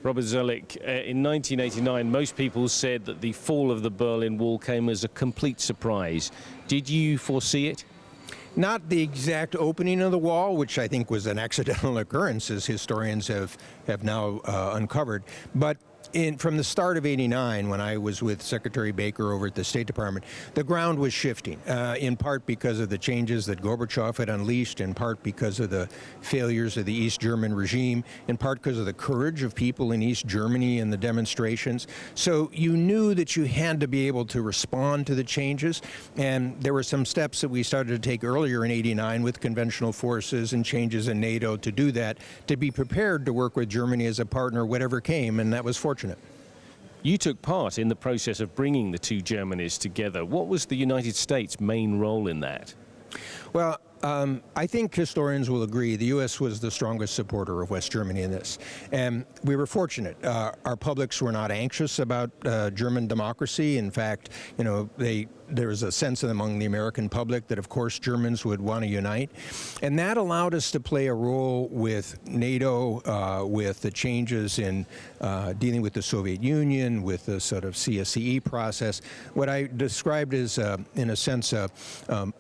Robert Zoellick, in 1989, most people said that the fall of the Berlin Wall came as a complete surprise. Did you foresee it? Not the exact opening of the wall, which I think was an accidental occurrence, as historians have now uncovered, but from the start of '89, when I was with Secretary Baker over at the State Department, the ground was shifting, in part because of the changes that Gorbachev had unleashed, in part because of the failures of the East German regime, in part because of the courage of people in East Germany and the demonstrations. So you knew that you had to be able to respond to the changes, and there were some steps that we started to take earlier in '89 with conventional forces and changes in NATO to do that, to be prepared to work with Germany as a partner, whatever came, and that was fortunate. You took part in the process of bringing the two Germanys together. What was the United States' main role in that? Well, I think historians will agree the U.S. was the strongest supporter of West Germany in this. And we were fortunate. Our publics were not anxious about German democracy. In fact, there was a sense among the American public that, of course, Germans would want to unite. And that allowed us to play a role with NATO, with the changes in dealing with the Soviet Union, with the sort of CSCE process. What I described as, in a sense, a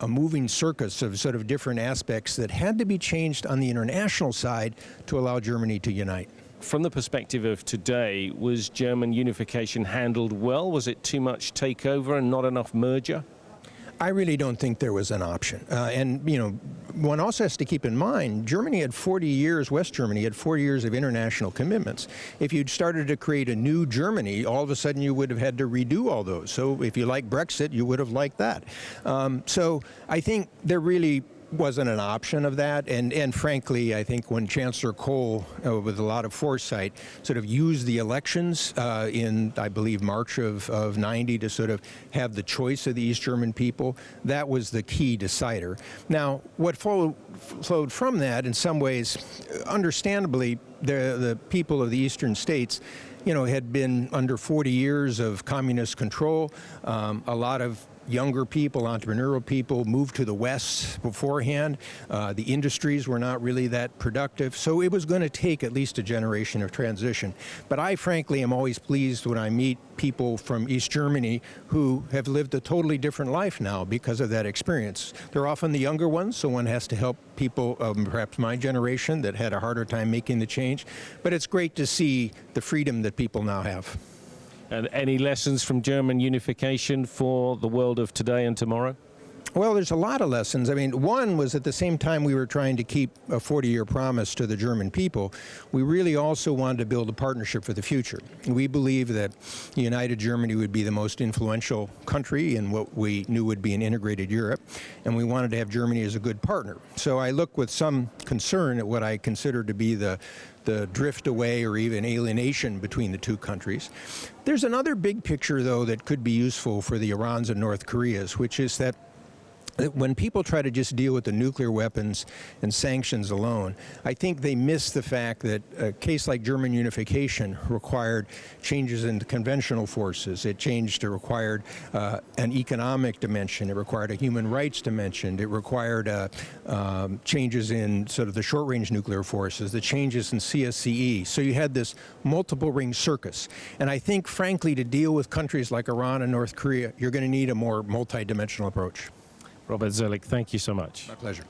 moving circus of sort of different aspects that had to be changed on the international side to allow Germany to unite. From the perspective of today, was German unification handled well? Was it too much takeover and not enough merger? I really don't think there was an option. And one also has to keep in mind, Germany had 40 years, West Germany had 40 years of international commitments. If you'd started to create a new Germany, all of a sudden you would have had to redo all those. So if you like Brexit, you would have liked that. So I think there really wasn't an option of that, and frankly, I think when Chancellor Kohl, with a lot of foresight, sort of used the elections in, I believe, March of '90 to sort of have the choice of the East German people, that was the key decider. Now, what flowed from that, in some ways, understandably, the people of the eastern states, had been under 40 years of communist control. A lot of younger people, entrepreneurial people, moved to the West beforehand. The industries were not really that productive. So it was going to take at least a generation of transition. But I frankly am always pleased when I meet people from East Germany who have lived a totally different life now because of that experience. They're often the younger ones, so one has to help people of perhaps my generation that had a harder time making the change. But it's great to see the freedom that people now have. And any lessons from German unification for the world of today and tomorrow? Well, there's a lot of lessons. I mean, one was at the same time we were trying to keep a 40-year promise to the German people, we really also wanted to build a partnership for the future. We believe that united Germany would be the most influential country in what we knew would be an integrated Europe, and we wanted to have Germany as a good partner. So I look with some concern at what I consider to be the drift away or even alienation between the two countries. There's another big picture, though, that could be useful for the Irans and North Koreas, which is that when people try to just deal with the nuclear weapons and sanctions alone, I think they miss the fact that a case like German unification required changes in the conventional forces. It required an economic dimension. It required a human rights dimension. It required changes in sort of the short-range nuclear forces, the changes in CSCE. So you had this multiple-ring circus. And I think, frankly, to deal with countries like Iran and North Korea, you're going to need a more multi-dimensional approach. Robert Zoellick, thank you so much. My pleasure.